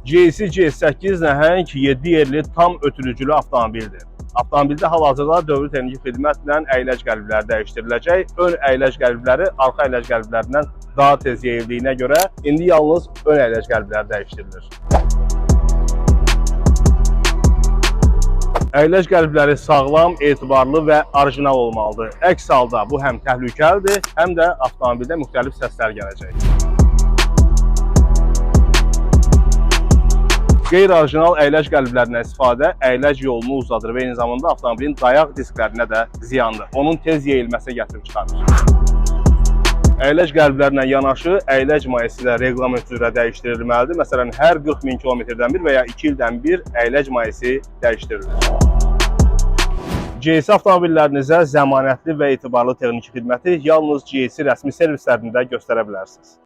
GS C8 nəhəng 7 yerli tam ötürücülü avtomobildir. Avtomobildə hal-hazırda dövri texniki xidmətlə əyləc qəlbləri dəyişdiriləcək. Ön əyləc qəlbləri arxa əyləc qəlblərindən daha tez yeyildiyinə görə indi yalnız ön əyləc qəlbləri dəyişdirilir. Əyləc qəlbləri sağlam, etibarlı və orijinal olmalıdır. Əks halda bu həm təhlükəlidir, həm də avtomobildə müxtəlif səslər gələcək. Qeyri-orijinal əyləc qəlblərindən istifadə əyləc yolunu uzadır və eyni zamanda avtomobilin dayaq disklərinə də ziyandır. Onun tez yeyilməsə gətirib çıxarır. Əyləc qəlblərlə yanaşı, əyləc mayesi də reqlament üzrə dəyişdirilməlidir. Məsələn, hər 40 min kilometrdən bir və ya 2 ildən bir əyləc mayesi dəyişdirilir. GS avtomobillərinizə zəmanətli və etibarlı texniki xidməti yalnız GS rəsmi servislərində göstərə bilərsiniz.